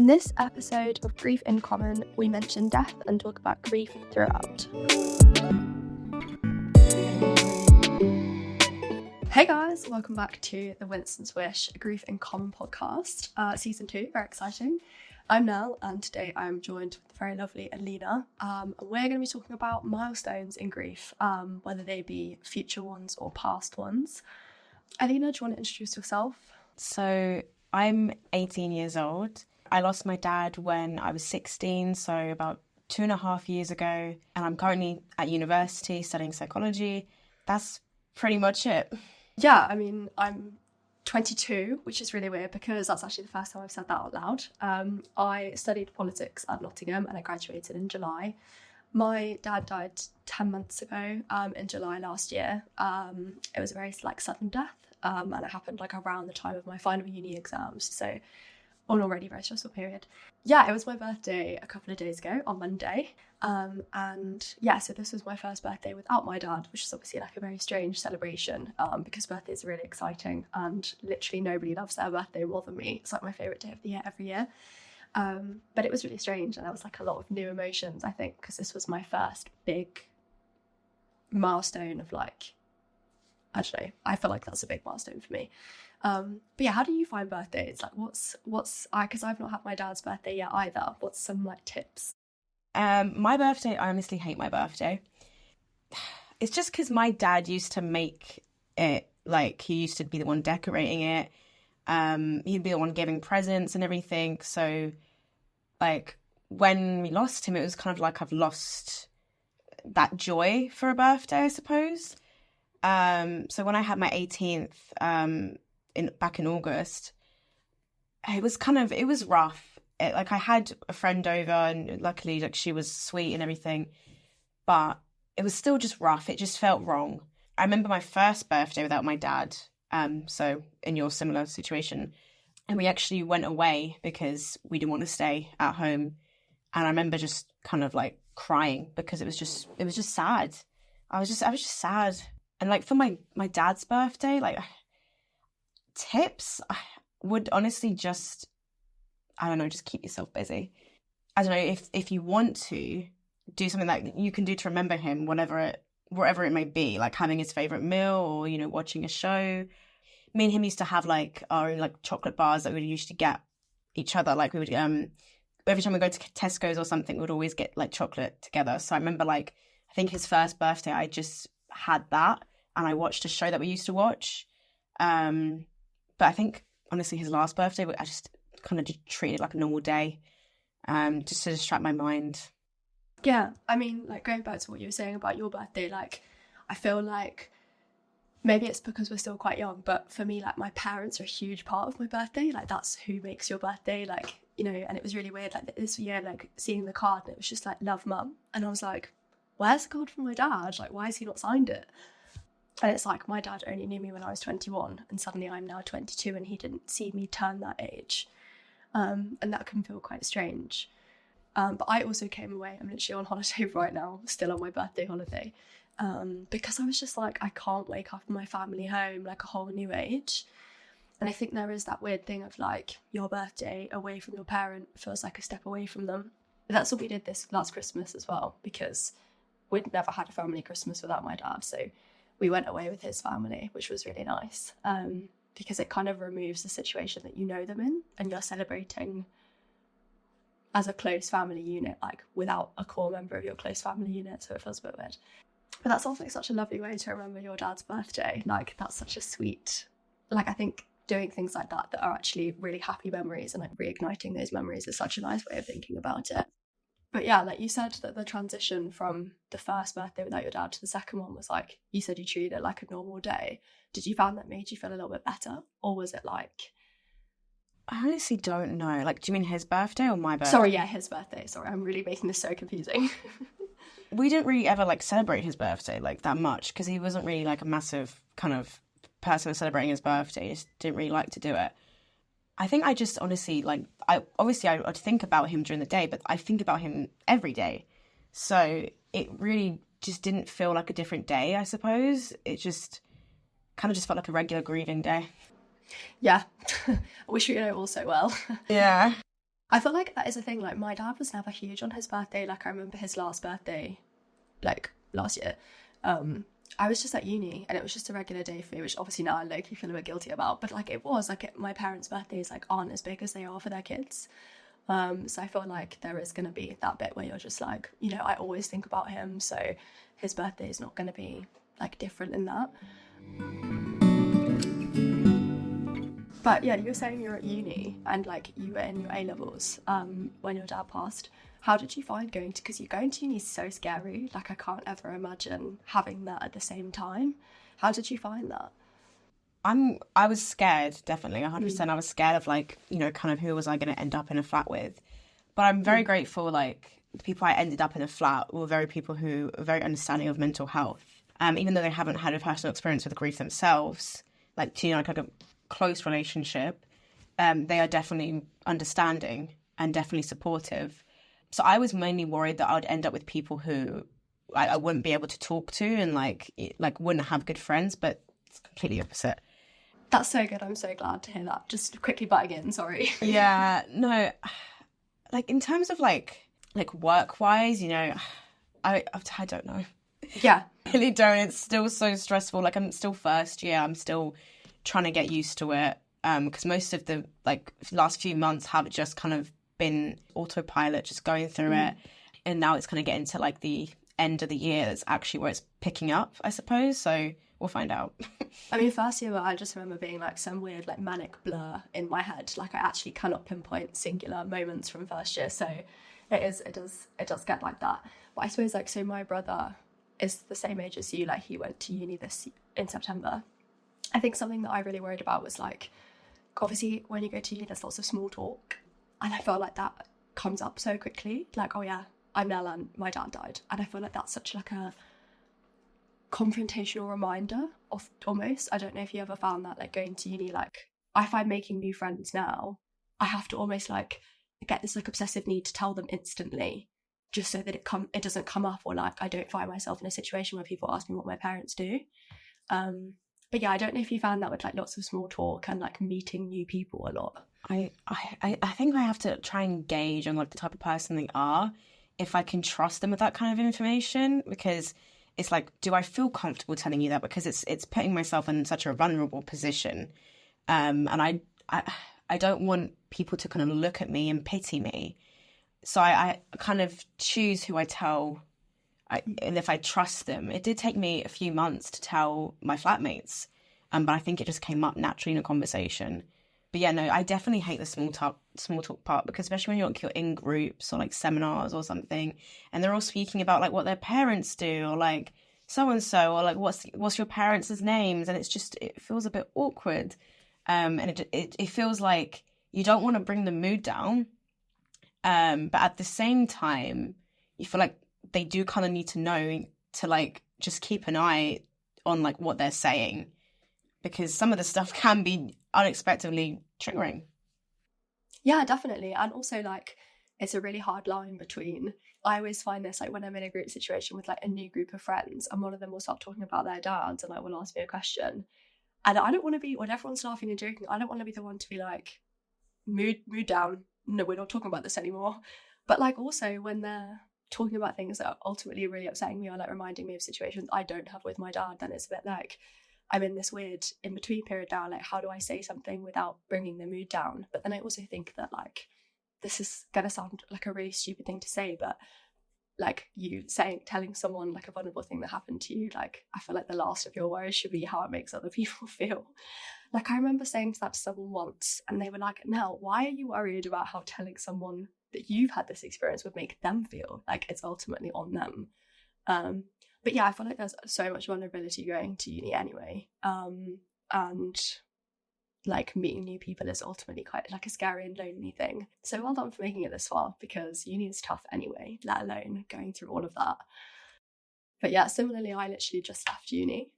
In this episode of Grief in Common, we mention death and talk about grief throughout. Hey guys, welcome back to the Winston's Wish, a Grief in Common podcast, season 2, very exciting. I'm Nell, and today I'm joined with the very lovely Alina. We're going to be talking about milestones in grief, whether they be future ones or past ones. Alina, do you want to introduce yourself? So I'm 18 years old. I lost my dad when I was 16, so about 2.5 years ago, and I'm currently at university studying psychology. That's pretty much it. Yeah, I mean, I'm 22, which is really weird because that's actually the first time I've said that out loud. I studied politics at Nottingham and I graduated in July. My dad died 10 months ago in July last year. It was a very sudden death and it happened around the time of my final uni exams. So an already very stressful period. Yeah, it was my birthday a couple of days ago on Monday. And yeah, so this was my first birthday without my dad, which is obviously a very strange celebration because birthdays are really exciting and literally nobody loves their birthday more than me. It's my favourite day of the year every year. But it was really strange and there was a lot of new emotions, I think, because this was my first big milestone of I don't know, I feel like that's a big milestone for me. But yeah, how do you find birthdays? What's because I've not had my dad's birthday yet either. What's some tips? My birthday, I honestly hate my birthday. It's just because my dad used to make it, he used to be the one decorating it. He'd be the one giving presents and everything. So when we lost him, it was kind of I've lost that joy for a birthday, I suppose. So when I had my 18th, back in August, it was rough. I had a friend over and luckily she was sweet and everything, but it was still just rough. It just felt wrong. I remember my first birthday without my dad, so in your similar situation, and we actually went away because we didn't want to stay at home, and I remember just kind of crying because it was just sad. I was just sad. And for my dad's birthday, tips, I would honestly just, I don't know, just keep yourself busy. I don't know, if you want to do something that you can do to remember him, wherever it may be, having his favourite meal or, watching a show. Me and him used to have our own chocolate bars that we used to get each other. We would, every time we go to Tesco's or something, we'd always get chocolate together. So I remember I think his first birthday, I just had that and I watched a show that we used to watch. But I think, honestly, his last birthday, I just kind of just treated it like a normal day, just to distract my mind. Yeah, I mean, going back to what you were saying about your birthday, I feel maybe it's because we're still quite young, but for me, my parents are a huge part of my birthday. That's who makes your birthday, and it was really weird, this year, seeing the card, and it was just love mum. And I was where's the card from my dad? Why has he not signed it? And it's my dad only knew me when I was 21 and suddenly I'm now 22 and he didn't see me turn that age. And that can feel quite strange. But I also came away, I'm literally on holiday right now, still on my birthday holiday, because I was just I can't wake up in my family home a whole new age. And I think there is that weird thing of your birthday away from your parent feels like a step away from them. But that's what we did this last Christmas as well, because we'd never had a family Christmas without my dad. So we went away with his family, which was really nice, because it kind of removes the situation that you know them in and you're celebrating as a close family unit, without a core member of your close family unit, so it feels a bit weird. But that's also such a lovely way to remember your dad's birthday. That's such a sweet, I think doing things like that are actually really happy memories and reigniting those memories is such a nice way of thinking about it. But yeah, you said that the transition from the first birthday without your dad to the second one was you said you treated it like a normal day. Did you find that made you feel a little bit better? Or was it I honestly don't know. Do you mean his birthday or my birthday? Sorry, yeah, his birthday. Sorry, I'm really making this so confusing. We didn't really ever celebrate his birthday that much because he wasn't really a massive kind of person celebrating his birthday. He just didn't really like to do it. I think I just honestly, I'd think about him during the day, but I think about him every day. So it really just didn't feel like a different day, I suppose. It just kind of just felt like a regular grieving day. Yeah. I wish we know all so well. Yeah. I feel like that is a thing. Like, my dad was never huge on his birthday. Like, I remember his last birthday, like, last year. I was just at uni, and it was just a regular day for me, which obviously now I low-key feel a bit guilty about. But, like, it was, like, my parents' birthdays, like, aren't as big as they are for their kids. So I feel like there is going to be that bit where you're just like, you know, I always think about him, so his birthday is not going to be, like, different in that. But yeah, you were saying you're at uni and like you were in your A-levels when your dad passed. How did you find going to, because going to uni is so scary. Like, I can't ever imagine having that at the same time. How did you find that? I was scared, definitely, 100%. I was scared of, like, you know, kind of who was I going to end up in a flat with. But I'm very grateful, like, the people I ended up in a flat were people who are very understanding of mental health. Even though they haven't had a personal experience with grief themselves, like, to, you know, like a close relationship, they are definitely understanding and definitely supportive. So I was mainly worried that I would end up with people who I wouldn't be able to talk to and, like wouldn't have good friends, but it's completely opposite. That's so good. I'm so glad to hear that. Just quickly butting in, sorry. Yeah, no, like, in terms of like work-wise, you know, I don't know. Yeah. I really don't. It's still so stressful. Like, I'm still first year. I'm still trying to get used to it. Because most of the, like, last few months have just kind of been autopilot, just going through it. And now it's kind of getting to, like, the end of the year. That's actually where it's picking up, I suppose. So we'll find out. I mean, first year, I just remember being like some weird, like, manic blur in my head. Like, I actually cannot pinpoint singular moments from first year. So it does get like that. But I suppose, like, so my brother is the same age as you. Like, he went to uni in September. I think something that I really worried about was, like, obviously when you go to uni, there's lots of small talk. And I feel like that comes up so quickly. Like, oh yeah, I'm Nell and my dad died. And I feel like that's such like a confrontational reminder of, almost. I don't know if you ever found that, like, going to uni, like, I find making new friends now, I have to almost, like, get this, like, obsessive need to tell them instantly, just so that it doesn't come up, or, like, I don't find myself in a situation where people ask me what my parents do. But yeah, I don't know if you found that with, like, lots of small talk and, like, meeting new people a lot. I think I have to try and gauge on, like, the type of person they are, if I can trust them with that kind of information, because it's like, do I feel comfortable telling you that? Because it's putting myself in such a vulnerable position, and I don't want people to kind of look at me and pity me, so I kind of choose who I tell. And if I trust them. It did take me a few months to tell my flatmates, but I think it just came up naturally in a conversation. But yeah, no, I definitely hate the small talk part, because especially when you're in groups or, like, seminars or something, and they're all speaking about, like, what their parents do, or, like, so and so, or, like, what's your parents' names, and it feels a bit awkward, and it feels like you don't want to bring the mood down, but at the same time, you feel like they do kind of need to know to, like, just keep an eye on, like, what they're saying, because some of the stuff can be unexpectedly triggering. Yeah, definitely. And also, like, it's a really hard line between, I always find this, like, when I'm in a group situation with, like, a new group of friends, and one of them will start talking about their dads and, like, will ask me a question, and I don't want to be, when everyone's laughing and joking, I don't want to be the one to be like, mood down, no, we're not talking about this anymore. But, like, also when they're talking about things that are ultimately really upsetting me, or, like, reminding me of situations I don't have with my dad, then it's a bit like, I'm in this weird in-between period now, like, how do I say something without bringing the mood down? But then I also think that, like, this is gonna sound like a really stupid thing to say, but, like, telling someone, like, a vulnerable thing that happened to you, like, I feel like the last of your worries should be how it makes other people feel. Like, I remember saying that to someone once, and they were like, Nell, why are you worried about how telling someone that you've had this experience would make them feel? Like, it's ultimately on them. But yeah, I feel like there's so much vulnerability going to uni anyway, and, like, meeting new people is ultimately quite, like, a scary and lonely thing. So well done for making it this far, because uni is tough anyway, let alone going through all of that. But yeah, similarly, I literally just left uni.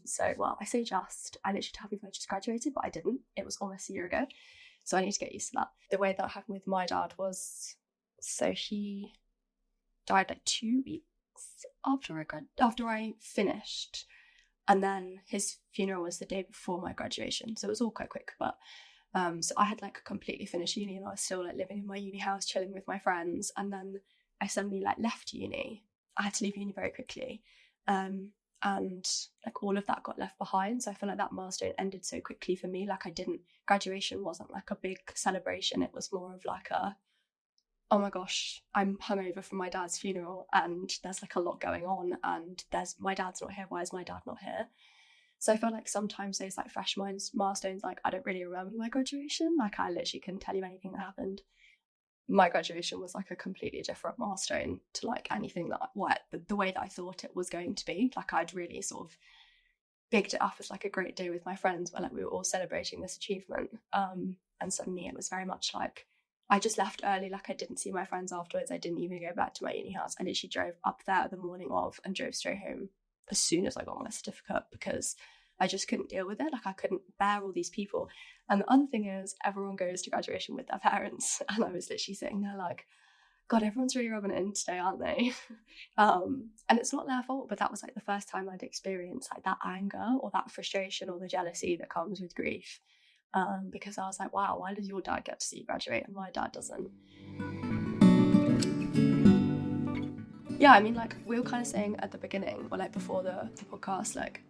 So, well, I say just, I literally tell people I just graduated, but I didn't. It was almost a year ago. So I need to get used to that. The way that happened with my dad was, so he died, like, 2 weeks after I finished, and then his funeral was the day before my graduation, so it was all quite quick. But So I had like completely finished uni, and I was still like living in my uni house, chilling with my friends. And then I suddenly like left uni. I had to leave uni very quickly. And like all of that got left behind. So I feel like that milestone ended so quickly for me. Like graduation wasn't like a big celebration. It was more of like oh my gosh, I'm hungover from my dad's funeral and there's like a lot going on, and my dad's not here. Why is my dad not here? So I feel like sometimes those like fresh milestones, like I don't really remember my graduation. Like I literally couldn't tell you anything that happened. My graduation was like a completely different milestone to like anything that the way that I thought it was going to be. Like I'd really sort of bigged it up as like a great day with my friends where like we were all celebrating this achievement. And suddenly it was very much like I just left early. Like I didn't see my friends afterwards. I didn't even go back to my uni house. I literally drove up there the morning of and drove straight home as soon as I got my certificate, because I just couldn't deal with it. Like I couldn't bear all these people. And the other thing is everyone goes to graduation with their parents. And I was literally sitting there like, God, everyone's really rubbing it in today, aren't they? And it's not their fault, but that was like the first time I'd experienced like that anger or that frustration or the jealousy that comes with grief. Because I was like, wow, why does your dad get to see you graduate and my dad doesn't? Yeah, I mean, like we were kind of saying at the beginning, or like before the podcast, like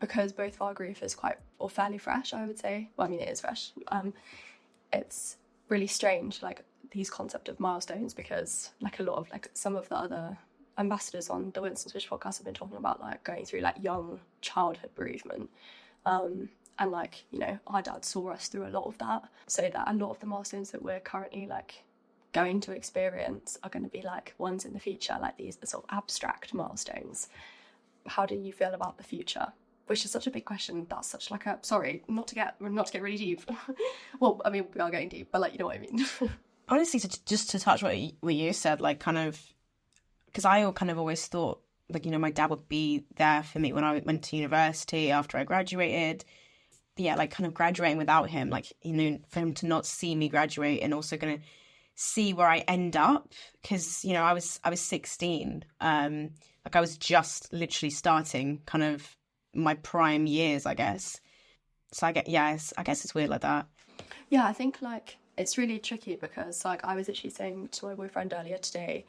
because both of our grief is fairly fresh, I would say. Well, I mean, it is fresh. It's really strange, like these concept of milestones, because like a lot of like some of the other ambassadors on the Winston podcast have been talking about like going through like young childhood bereavement. And like, you know, our dad saw us through a lot of that. So that a lot of the milestones that we're currently like going to experience are going to be like ones in the future, like these sort of abstract milestones. How do you feel about the future? Which is such a big question. That's such like a, sorry, not to get really deep. Well, I mean, we are getting deep, but like, you know what I mean? Honestly, just to touch what you said, like kind of, because I kind of always thought, like, you know, my dad would be there for me when I went to university after I graduated. Yeah, like kind of graduating without him, like, you know, for him to not see me graduate and also going to see where I end up, because, you know, I was 16. Like I was just literally starting kind of my prime years, I guess. So I guess it's weird like that. Yeah, I think like it's really tricky because like I was actually saying to my boyfriend earlier today,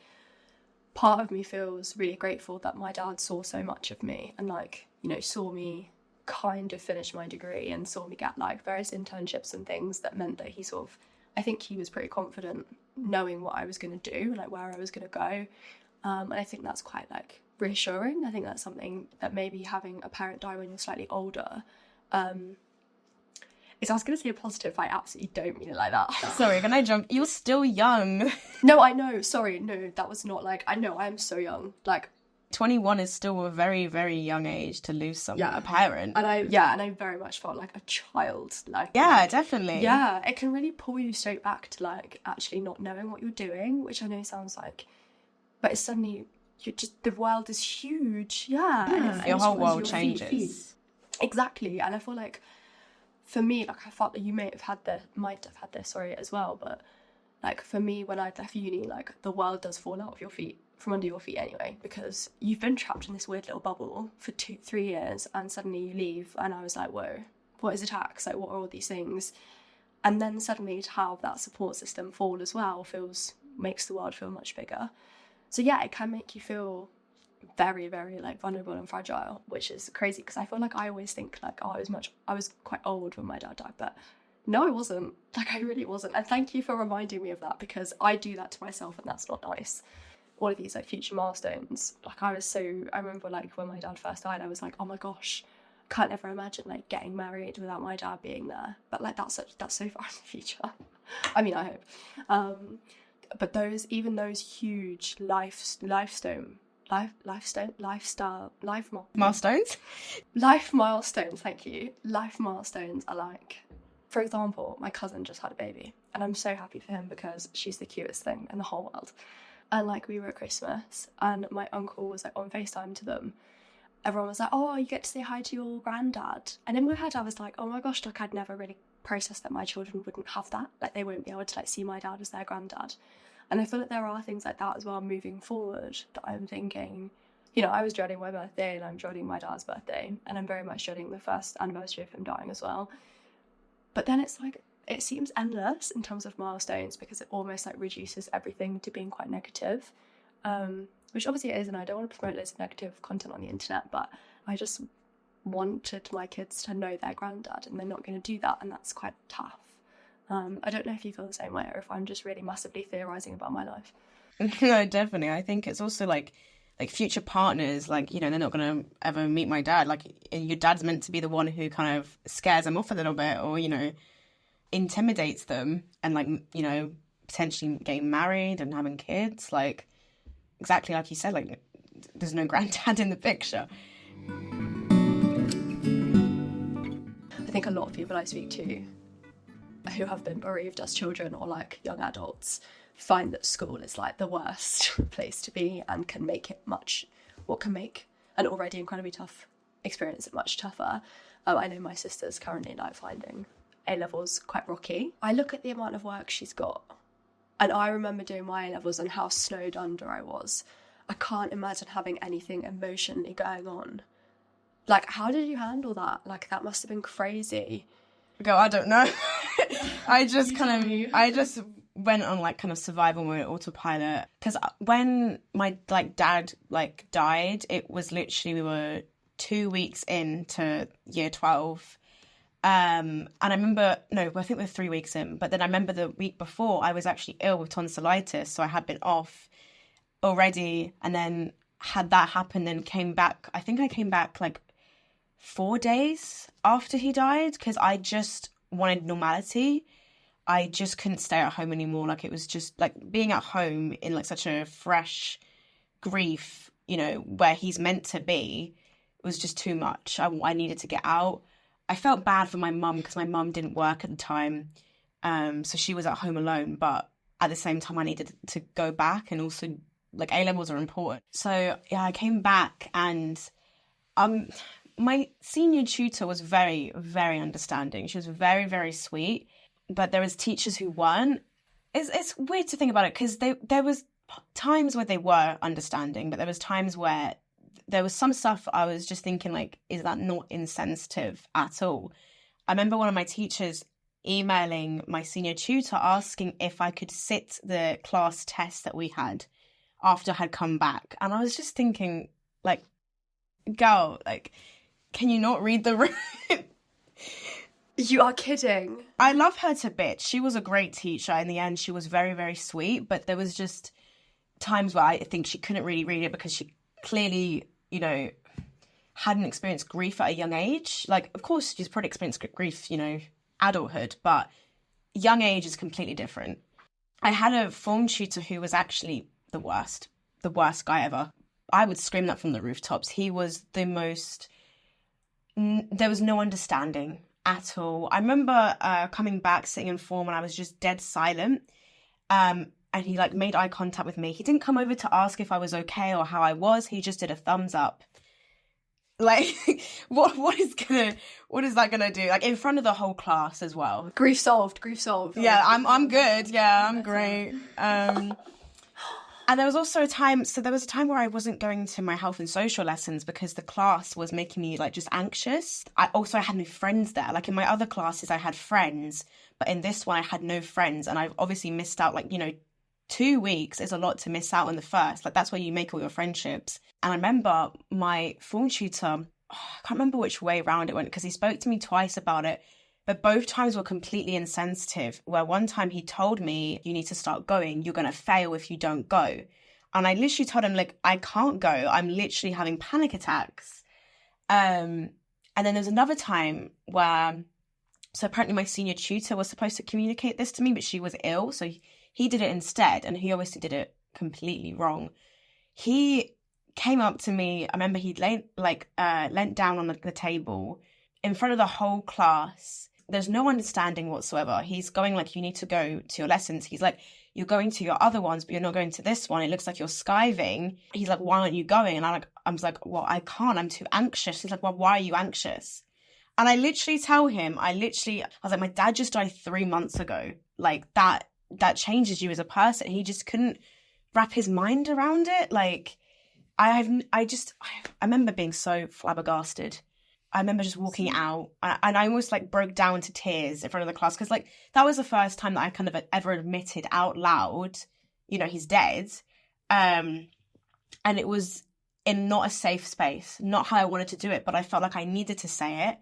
part of me feels really grateful that my dad saw so much of me and like, you know, saw me kind of finish my degree and saw me get like various internships and things that meant that he sort of, I think he was pretty confident knowing what I was going to do, like where I was going to go. And I think that's quite like reassuring. I think that's something that maybe having a parent die when you're slightly older, I was going to say a positive, I absolutely don't mean it like that. Sorry, can I jump? You're still young. No, I know. Sorry, no, that was not like, I know, I'm so young. Like, 21 is still a very, very young age to lose a parent. And I very much felt like a child. Like, yeah, definitely. Yeah, it can really pull you straight back to like actually not knowing what you're doing, which I know sounds like, but it's suddenly the world is huge. Yeah, and your whole world changes. Exactly, and I feel like for me, like I felt that you might have had this, as well, but like for me, when I left uni, like the world does fall out of your feet, from under your feet anyway, because you've been trapped in this weird little bubble for 2-3 years and suddenly you leave, and I was like, whoa, what is a tax? Like, what are all these things? And then suddenly to have that support system fall as well makes the world feel much bigger. So yeah, it can make you feel very, very like vulnerable and fragile, which is crazy because I feel like I always think like, oh, I was quite old when my dad died, but no, I wasn't. Like, I really wasn't. And thank you for reminding me of that, because I do that to myself and that's not nice. All of these like future milestones, like I remember like when my dad first died, I was like, oh my gosh, I can't ever imagine like getting married without my dad being there. But like that's so far in the future. I mean, I hope. But those huge milestones. Life milestones, thank you. Life milestones are like, for example, my cousin just had a baby and I'm so happy for him because she's the cutest thing in the whole world. And like we were at Christmas and my uncle was like on FaceTime to them. Everyone was like, oh, you get to say hi to your granddad. And in my head I was like, oh my gosh, like I'd never really processed that my children wouldn't have that. Like they won't be able to like see my dad as their granddad. And I feel like there are things like that as well moving forward that I'm thinking, you know, I was dreading my birthday and I'm dreading my dad's birthday. And I'm very much dreading the first anniversary of him dying as well. But then it's like, it seems endless in terms of milestones, because it almost like reduces everything to being quite negative, which obviously it is, and I don't want to promote loads of negative content on the internet, but I just wanted my kids to know their granddad, and they're not going to do that, and that's quite tough. I don't know if you feel the same way, or if I'm just really massively theorising about my life. No, definitely. I think it's also like future partners, like, you know, they're not going to ever meet my dad. Like, your dad's meant to be the one who kind of scares them off a little bit, or, you know, intimidates them, and, like, you know, potentially getting married and having kids. Like, exactly like you said, like, there's no granddad in the picture. I think a lot of people I speak to who have been bereaved as children or like young adults find that school is like the worst place to be, and can make an already incredibly tough experience much tougher. I know my sister's currently like finding A-levels quite rocky. I look at the amount of work she's got, and I remember doing my A-levels and how snowed under I was. I can't imagine having anything emotionally going on. Like, how did you handle that? Like, that must have been crazy. I don't know. I just went on like kind of survival mode, autopilot, because when my like dad like died, it was literally, we were 2 weeks into year 12, and I remember, no, I think we were 3 weeks in, but then I remember the week before I was actually ill with tonsillitis, so I had been off already, and then had that happen, then came back. I think I came back like 4 days after he died, because I just wanted normality. I just couldn't stay at home anymore. Like, it was just like being at home in like such a fresh grief, you know, where he's meant to be, was just too much. I needed to get out. I felt bad for my mum, because my mum didn't work at the time, so she was at home alone, but at the same time I needed to go back, and also like A-levels are important. So yeah, I came back, and my senior tutor was very, very understanding. She was very, very sweet. But there was teachers who weren't. It's weird to think about it, because there was times where they were understanding, but there was times where there was some stuff I was just thinking, like, is that not insensitive at all? I remember one of my teachers emailing my senior tutor asking if I could sit the class test that we had after I had come back. And I was just thinking, like, girl, like, can you not read the room? You are kidding. I love her to bits. She was a great teacher. In the end, she was very, very sweet. But there was just times where I think she couldn't really read it, because she clearly, you know, hadn't experienced grief at a young age. Like, of course, she's probably experienced grief, you know, adulthood. But young age is completely different. I had a form tutor who was actually the worst guy ever. I would scream that from the rooftops. He was the most... There was no understanding at all. I remember coming back, sitting in form, and I was just dead silent. And he like made eye contact with me. He didn't come over to ask if I was okay or how I was. He just did a thumbs up. Like, what is that gonna do? Like, in front of the whole class as well. Grief solved. Yeah, I'm good. Yeah, I'm great. And there was also a time where I wasn't going to my health and social lessons because the class was making me like just anxious. I had no friends there. Like, in my other classes, I had friends, but in this one, I had no friends. And I've obviously missed out, like, you know, 2 weeks is a lot to miss out on the first. Like, that's where you make all your friendships. And I remember my form tutor, I can't remember which way around it went, because he spoke to me twice about it. But both times were completely insensitive, where one time he told me, you need to start going. You're going to fail if you don't go. And I literally told him, like, I can't go. I'm literally having panic attacks. And then there's another time where, so apparently my senior tutor was supposed to communicate this to me, but she was ill. So he did it instead. And he obviously did it completely wrong. He came up to me. I remember he leant down on the table in front of the whole class. There's no understanding whatsoever. He's going like, you need to go to your lessons. He's like, you're going to your other ones, but you're not going to this one. It looks like you're skiving. He's like, why aren't you going? And I was like, well, I can't. I'm too anxious. He's like, well, why are you anxious? And I literally tell him, I was like, my dad just died 3 months ago. Like, that changes you as a person. He just couldn't wrap his mind around it. Like, I remember being so flabbergasted. I remember just walking out, and I almost like broke down to tears in front of the class, because like that was the first time that I kind of ever admitted out loud, you know, he's dead. And it was in not a safe space, not how I wanted to do it, but I felt like I needed to say it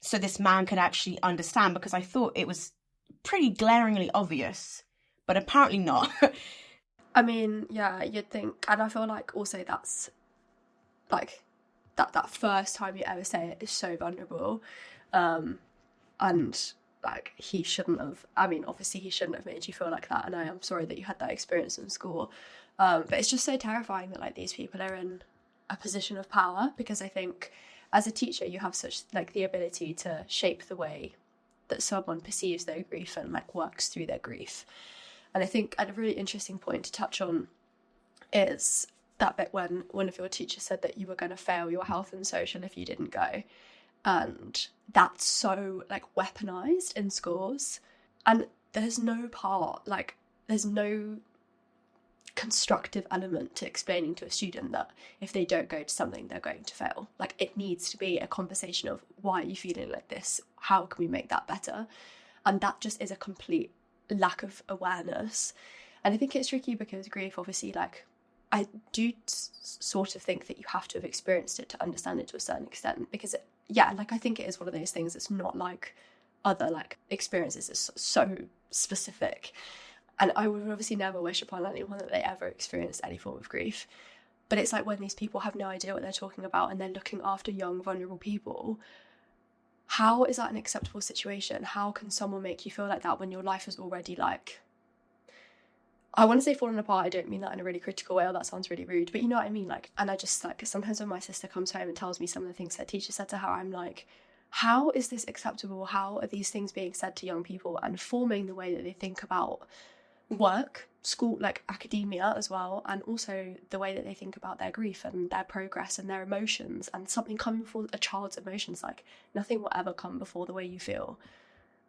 so this man could actually understand, because I thought it was pretty glaringly obvious, but apparently not. I mean, yeah, you'd think, and I feel like also that's like that first time you ever say it is so vulnerable, and like he shouldn't have. I mean, obviously he shouldn't have made you feel like that, and I am sorry that you had that experience in school. But it's just so terrifying that like these people are in a position of power, because I think as a teacher you have such like the ability to shape the way that someone perceives their grief and like works through their grief. And I think a really interesting point to touch on is that bit when one of your teachers said that you were going to fail your health and social if you didn't go. And that's so like weaponized in schools. And there's no constructive element to explaining to a student that if they don't go to something, they're going to fail. Like, it needs to be a conversation of, why are you feeling like this? How can we make that better? And that just is a complete lack of awareness. And I think it's tricky because grief, obviously, like, I do sort of think that you have to have experienced it to understand it to a certain extent, because I think it is one of those things that's not like other like experiences. It's so specific. And I would obviously never wish upon anyone that they ever experienced any form of grief. But it's like when these people have no idea what they're talking about and they're looking after young, vulnerable people. How is that an acceptable situation? How can someone make you feel like that when your life is already like, I want to say falling apart, I don't mean that in a really critical way, or that sounds really rude, but you know what I mean? Like, and I just like, sometimes when my sister comes home and tells me some of the things that teacher said to her, I'm like, how is this acceptable? How are these things being said to young people and forming the way that they think about work, school, like academia as well, and also the way that they think about their grief and their progress and their emotions, and something coming before a child's emotions. Like, nothing will ever come before the way you feel,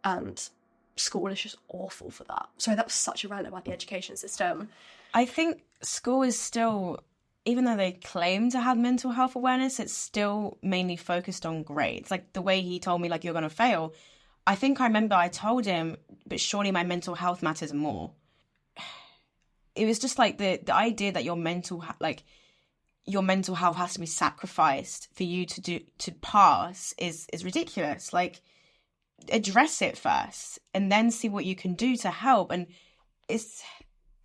and school is just awful for that. Sorry, that was such a rant about the education system. I think school is still, even though they claim to have mental health awareness, it's still mainly focused on grades. Like the way he told me, like, you're going to fail. I think I remember I told him, but surely my mental health matters more. It was just like the idea that your mental health has to be sacrificed for you to pass is ridiculous. Like, address it first and then see what you can do to help. And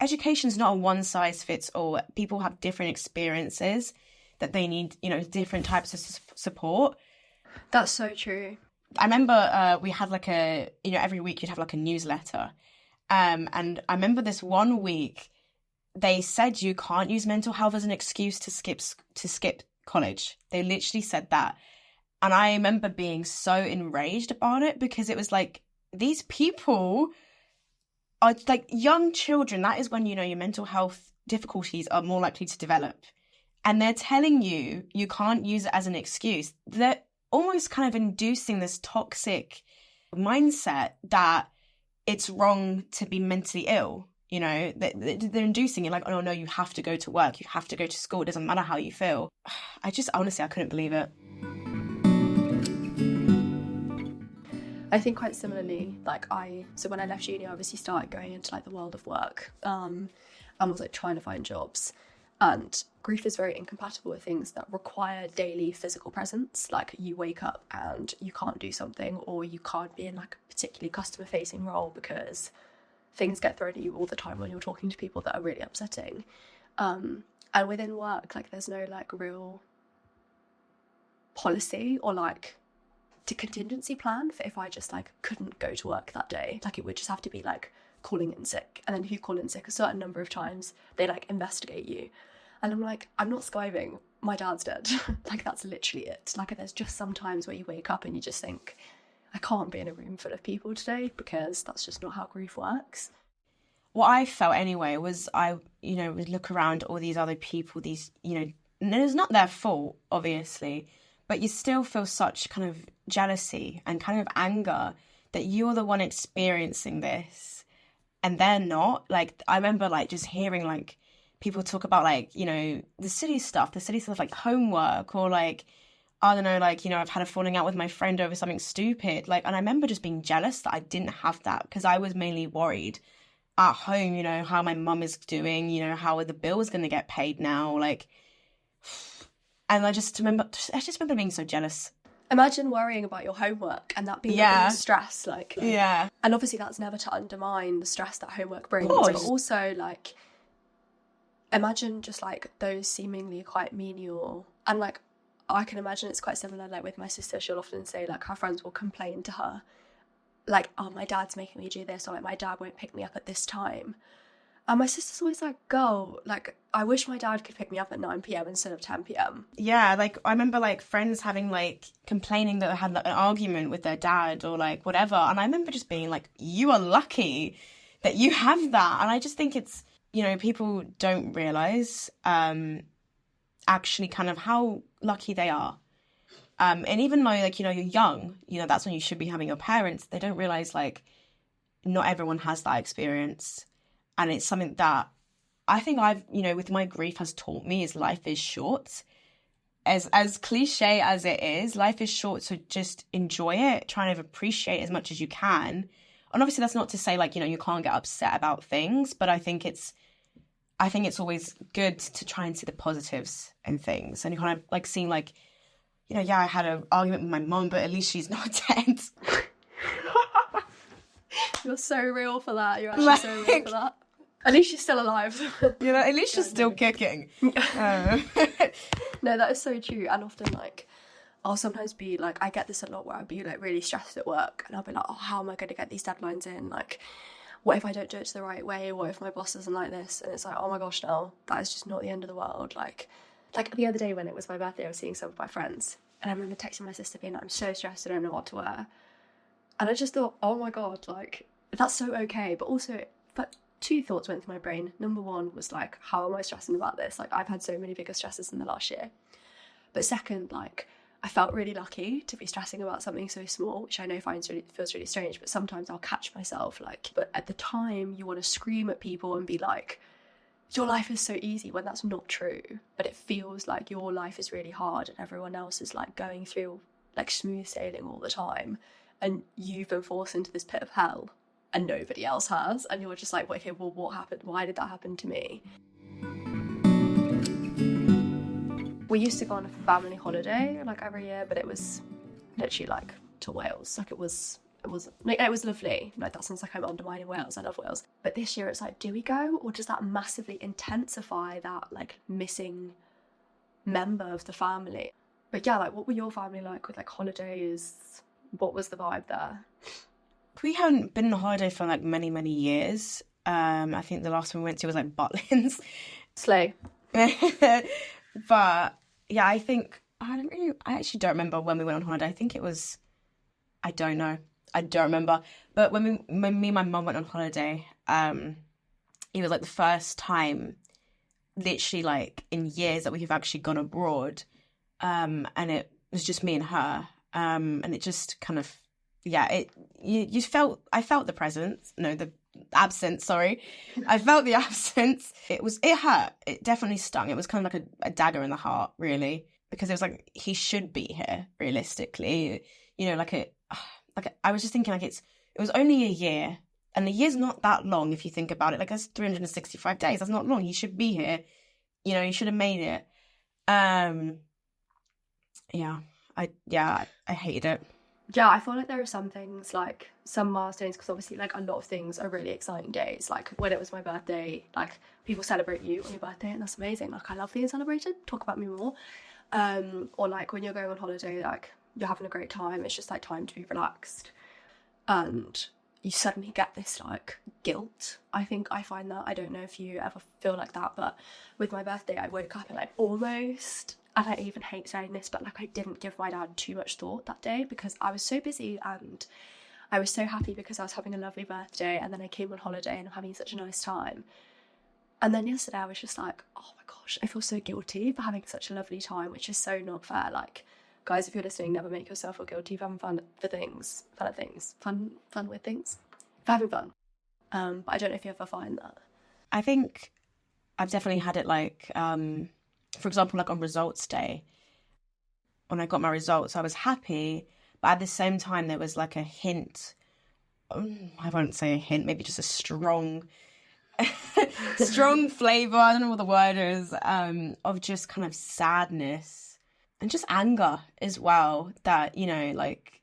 education's not a one size fits all. People have different experiences that they need, you know, different types of support. That's so true. I remember we had like every week you'd have like a newsletter. And I remember this one week they said you can't use mental health as an excuse to skip college. They literally said that. And I remember being so enraged about it, because it was like, these people are like young children. That is when, you know, your mental health difficulties are more likely to develop. And they're telling you you can't use it as an excuse. They're almost kind of inducing this toxic mindset that it's wrong to be mentally ill. You know, they're inducing it like, oh no, you have to go to work, you have to go to school, it doesn't matter how you feel. Honestly, I couldn't believe it. I think quite similarly, so when I left uni, I obviously started going into like the world of work, and was like trying to find jobs. And grief is very incompatible with things that require daily physical presence. Like, you wake up and you can't do something, or you can't be in like a particularly customer facing role because things get thrown at you all the time when you're talking to people that are really upsetting. And within work, like, there's no like real policy or like contingency plan for if I just like couldn't go to work that day. Like, it would just have to be like calling in sick, and then if you call in sick a certain number of times, they like investigate you. And I'm like, I'm not skiving, my dad's dead. Like, that's literally it. Like, there's just some times where you wake up and you just think, I can't be in a room full of people today, because that's just not how grief works. What I felt anyway was I would look around all these other people, these, and it's not their fault, obviously, but you still feel such kind of jealousy and kind of anger that you're the one experiencing this and they're not. Like, I remember like just hearing like people talk about like, the silly stuff like homework, or like, I don't know, like, you know, I've had a falling out with my friend over something stupid. Like, and I remember just being jealous that I didn't have that, because I was mainly worried at home, you know, how my mum is doing, you know, how are the bills going to get paid now? Like, and I just remember being so jealous. Imagine worrying about your homework and that being a stress, like. Yeah. And obviously that's never to undermine the stress that homework brings, but also, like, imagine just, like, those seemingly quite menial, and, like, I can imagine it's quite similar, like, with my sister. She'll often say, like, her friends will complain to her, like, oh, my dad's making me do this, or, like, my dad won't pick me up at this time. And my sister's always like, girl, like, I wish my dad could pick me up at 9 p.m. instead of 10 p.m. Yeah, like, I remember, like, friends having, like, complaining that they had, like, an argument with their dad or, like, whatever. And I remember just being like, you are lucky that you have that. And I just think it's, you know, people don't realise actually kind of how lucky they are. And even though, like, you know, you're young, you know, that's when you should be having your parents, they don't realise, like, not everyone has that experience. And it's something that I think I've, you know, with my grief has taught me is life is short. As cliche as it is, life is short, so just enjoy it, try and appreciate as much as you can. And obviously that's not to say, like, you know, you can't get upset about things, but I think it's always good to try and see the positives in things. And you kind of, like, seeing, like, you know, yeah, I had an argument with my mum, but at least she's not dead. You're so real for that. You're actually so real for that. At least she's still alive. You know, at least she's still kicking. No, that is so true. And often, like, I'll sometimes be like, I get this a lot where I'll be, like, really stressed at work, and I'll be like, oh, how am I going to get these deadlines in? Like, what if I don't do it the right way? What if my boss doesn't like this? And it's like, oh my gosh, no, that is just not the end of the world. Like the other day when it was my birthday, I was seeing some of my friends, and I remember texting my sister being like, I'm so stressed, I don't know what to wear. And I just thought, oh my God, like, that's so okay. But also, but two thoughts went through my brain. Number one was, like, how am I stressing about this? Like, I've had so many bigger stresses in the last year. But second, like, I felt really lucky to be stressing about something so small, which I know feels really strange, but sometimes I'll catch myself, like, but at the time you want to scream at people and be like, your life is so easy, when that's not true. But it feels like your life is really hard and everyone else is, like, going through, like, smooth sailing all the time, and you've been forced into this pit of hell and nobody else has, and you're just like, well, okay, well, what happened? Why did that happen to me? We used to go on a family holiday, like, every year, but it was literally, like, to Wales. Like, it was lovely. Like, that sounds like I'm undermining Wales. I love Wales. But this year it's like, do we go, or does that massively intensify that, like, missing member of the family? But yeah, like, what were your family like with, like, holidays? What was the vibe there? We haven't been on a holiday for, like, many, many years. I think the last one we went to was, like, Butlins. Slay. But yeah, I think I actually don't remember when we went on holiday. I think it was, I don't know. I don't remember. But when me and my mum went on holiday, it was, like, the first time literally, like, in years that we have actually gone abroad. And it was just me and her. And it just kind of, yeah, I felt the presence. No, the absence, sorry. I felt the absence. It hurt. It definitely stung. It was kind of like a dagger in the heart, really, because it was like, he should be here, realistically. You know, I was just thinking, like, it was only a year, and a year's not that long if you think about it. Like, that's 365 days. That's not long. He should be here. You know, he should have made it. I hated it. Yeah, I feel like there are some things, like, some milestones, because obviously, like, a lot of things are really exciting days. Like, when it was my birthday, like, people celebrate you on your birthday, and that's amazing. Like, I love being celebrated. Talk about me more. Or, like, when you're going on holiday, like, you're having a great time. It's just, like, time to be relaxed. And you suddenly get this, like, guilt. I think I find that. I don't know if you ever feel like that, but with my birthday, I woke up and, like, almost... And I even hate saying this, but, like, I didn't give my dad too much thought that day because I was so busy, and I was so happy because I was having a lovely birthday, and then I came on holiday and I'm having such a nice time. And then yesterday I was just like, oh my gosh, I feel so guilty for having such a lovely time, which is so not fair. Like, guys, if you're listening, never make yourself feel guilty for having fun with things. For having fun. But I don't know if you ever find that. I think I've definitely had it, like, for example, like, on results day, when I got my results, I was happy, but at the same time, there was like a hint. I won't say a hint, maybe just a strong flavor, I don't know what the word is, of just kind of sadness and just anger as well, that, you know, like,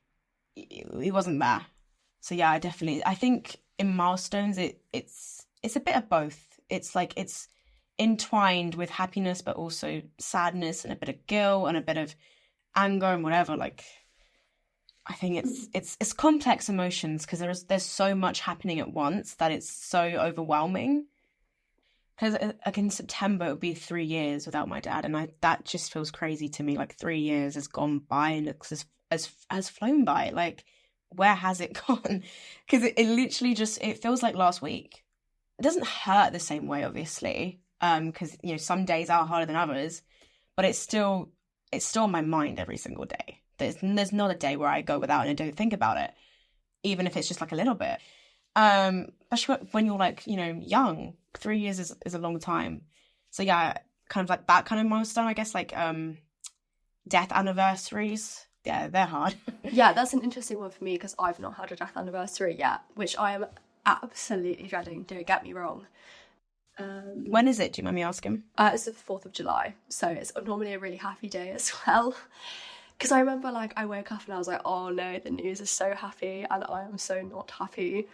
it wasn't there. So yeah, I think in milestones, it's a bit of both. It's like, it's entwined with happiness, but also sadness and a bit of guilt and a bit of anger and whatever. Like, I think it's complex emotions, because there's so much happening at once that it's so overwhelming. Because like in September, it would be 3 years without my dad, and that just feels crazy to me. Like 3 years has gone by and has flown by. Like, where has it gone? Because it literally it feels like last week. It doesn't hurt the same way, obviously, because, you know, some days are harder than others, but it's still on my mind every single day. There's not a day where I go without and I don't think about it, even if it's just like a little bit. Especially when you're like, you know, young. 3 years is a long time. So yeah, kind of like that kind of milestone, I guess, like death anniversaries. Yeah, they're hard. Yeah, that's an interesting one for me, because I've not had a death anniversary yet, which I am absolutely dreading, don't get me wrong. When is it? Do you mind me asking? It's the 4th of July, so it's normally a really happy day as well. Because I remember, like, I woke up and I was like, oh no, the news is so happy, and I am so not happy.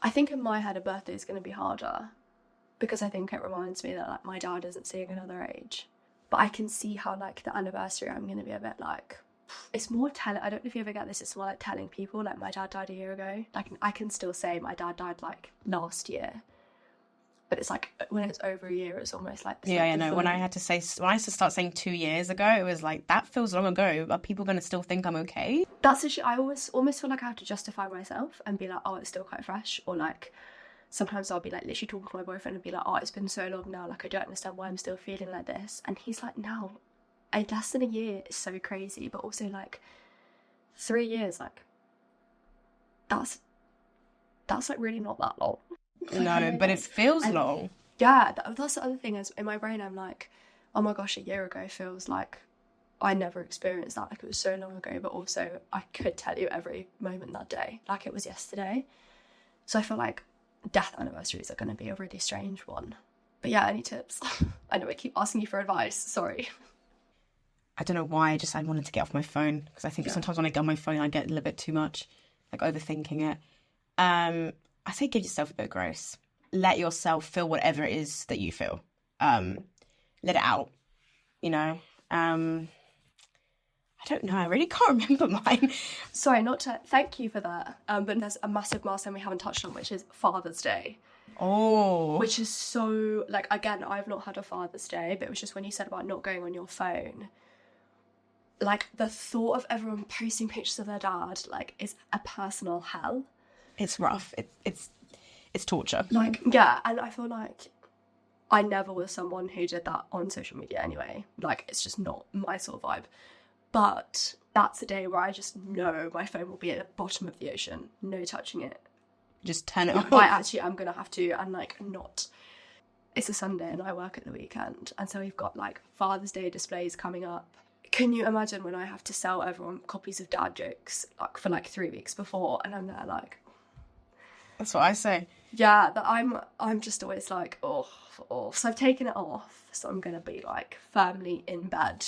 I think in my head a birthday is going to be harder, because I think it reminds me that, like, my dad isn't seeing another age. But I can see how, like, the anniversary, I'm going to be a bit like, it's more telling. I don't know if you ever get this, it's more like telling people, like, my dad died a year ago. Like, I can still say my dad died, like, last year. But it's like, when it's over a year, it's almost like... Yeah, I know. When I had to start saying 2 years ago, it was like, that feels long ago. Are people going to still think I'm okay? That's the issue. I almost feel like I have to justify myself and be like, oh, it's still quite fresh. Or, like, sometimes I'll be, like, literally talking to my boyfriend and be like, oh, it's been so long now. Like, I don't understand why I'm still feeling like this. And he's like, no, less than a year is so crazy. But also, like, 3 years, like, that's like, really not that long. No, but it feels long. Yeah, that's the other thing, is in my brain I'm like, oh my gosh, a year ago feels like I never experienced that, like it was so long ago, but also I could tell you every moment that day like it was yesterday. So I feel like death anniversaries are going to be a really strange one. But yeah, any tips? I know I keep asking you for advice, sorry. I don't know why, I wanted to get off my phone, because I think sometimes when I get on my phone I get a little bit too much, like overthinking it. I say give yourself a bit of grace. Let yourself feel whatever it is that you feel. Let it out, you know. I don't know. I really can't remember mine. Sorry, thank you for that. But there's a massive milestone we haven't touched on, which is Father's Day. Oh. Which is so, like, again, I've not had a Father's Day, but it was just when you said about not going on your phone. Like, the thought of everyone posting pictures of their dad, like, is a personal hell. It's rough. It's torture. Like, yeah, and I feel like I never was someone who did that on social media anyway. Like, it's just not my sort of vibe. But that's a day where I just know my phone will be at the bottom of the ocean. No touching it. Just turn it off. I'm going to have to, and, like, not... It's a Sunday and I work at the weekend. And so we've got, like, Father's Day displays coming up. Can you imagine when I have to sell everyone copies of dad jokes, like, for, like, 3 weeks before, and I'm there, like... That's what I say. Yeah, that I'm just always like, oh. So I've taken it off. So I'm going to be, like, firmly in bed,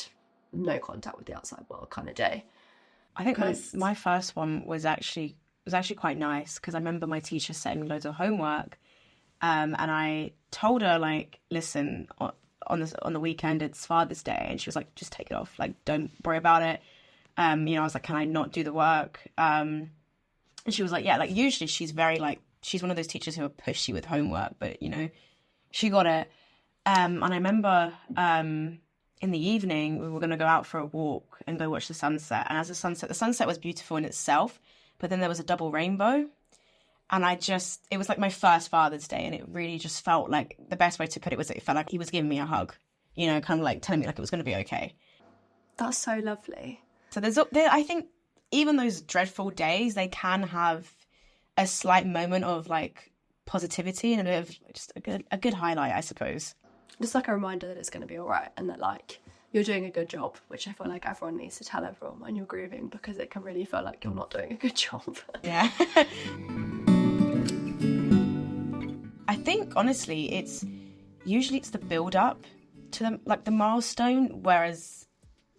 no contact with the outside world kind of day. I think my first one was actually quite nice, because I remember my teacher setting loads of homework, and I told her, like, listen, on the weekend it's Father's Day, and she was like, just take it off, like, don't worry about it. You know, I was like, can I not do the work? And she was like, yeah, like, usually she's very, like, she's one of those teachers who are pushy with homework, but, you know, she got it. And I remember in the evening we were going to go out for a walk and go watch the sunset. And as the sunset was beautiful in itself, but then there was a double rainbow. And it was like my first Father's Day, and it really just felt like, the best way to put it was, it felt like he was giving me a hug, you know, kind of like telling me, like, it was going to be okay. That's so lovely. So I think even those dreadful days, they can have a slight moment of, like, positivity and a bit of just a good highlight, I suppose. Just like a reminder that it's going to be all right, and that, like, you're doing a good job, which I feel like everyone needs to tell everyone when you're grieving, because it can really feel like you're not doing a good job. Yeah. I think, honestly, it's the build-up to the milestone, whereas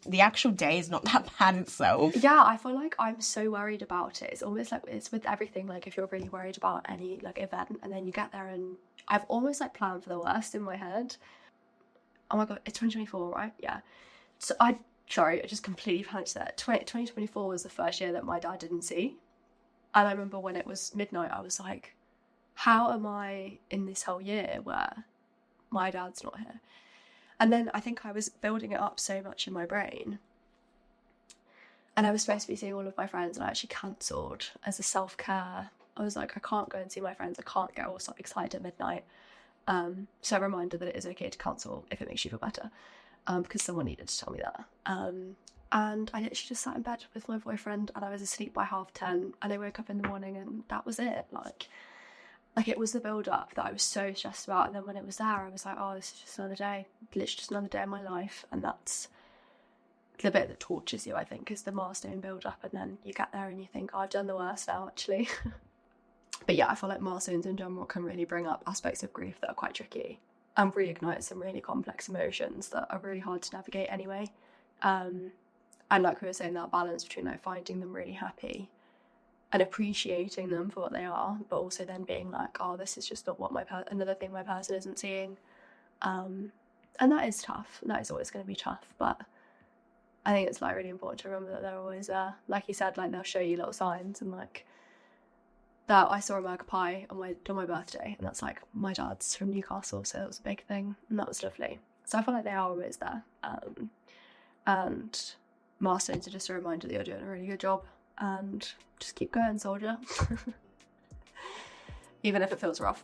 the actual day is not that bad itself. Yeah, I feel like I'm so worried about it. It's almost like it's with everything, like if you're really worried about any like event and then you get there, and I've almost like planned for the worst in my head. Oh my god, it's 2024, right? Yeah. So I just completely panicked there. 2024 was the first year that my dad didn't see. And I remember when it was midnight, I was like, how am I in this whole year where my dad's not here? And then I think I was building it up so much in my brain. And I was supposed to be seeing all of my friends, and I actually cancelled as a self-care. I was like, I can't go and see my friends. I can't get all so excited at midnight. So a reminder that it is okay to cancel if it makes you feel better, because someone needed to tell me that. And I literally just sat in bed with my boyfriend, and I was asleep by 10:30, and I woke up in the morning, and that was it. Like it was the build-up that I was so stressed about, and then when it was there, I was like, oh, this is just another day, literally just another day in my life. And that's the bit that tortures you, I think, is the milestone build-up, and then you get there and you think, oh, I've done the worst now, actually. But yeah, I feel like milestones in general can really bring up aspects of grief that are quite tricky and reignite some really complex emotions that are really hard to navigate anyway. And like we were saying, that balance between like finding them really happy and appreciating them for what they are, but also then being like, oh, this is just not what another thing my person isn't seeing. And that is tough. That is always going to be tough. But I think it's like really important to remember that they're always there. Like you said, like they'll show you little signs, and like that I saw a magpie on my birthday, and that's like my dad's from Newcastle, so it was a big thing, and that was lovely. So I feel like they are always there. And milestones are just a reminder that you're doing a really good job, and just keep going, soldier. Even if it feels rough.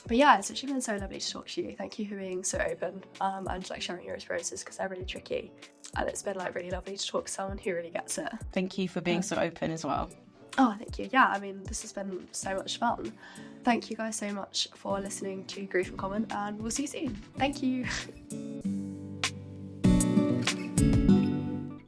But yeah, it's actually been so lovely to talk to you. Thank you for being so open and like sharing your experiences, because they're really tricky, and it's been like really lovely to talk to someone who really gets it. Thank you for being so open as well. Oh, thank you. Yeah, I mean, this has been so much fun. Thank you guys so much for listening to Grief in Common, and we'll see you soon. Thank you.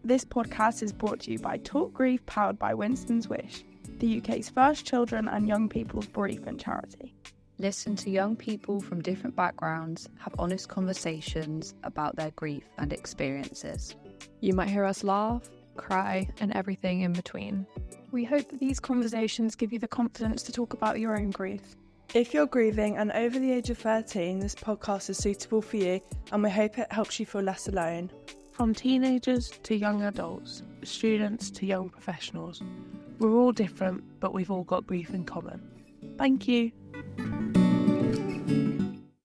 This podcast is brought to you by Talk Grief, powered by Winston's Wish, the UK's first children and young people's bereavement charity. Listen to young people from different backgrounds have honest conversations about their grief and experiences. You might hear us laugh, cry, and everything in between. We hope that these conversations give you the confidence to talk about your own grief. If you're grieving and over the age of 13, this podcast is suitable for you, and we hope it helps you feel less alone. From teenagers to young adults, students to young professionals, we're all different, but we've all got grief in common. Thank you.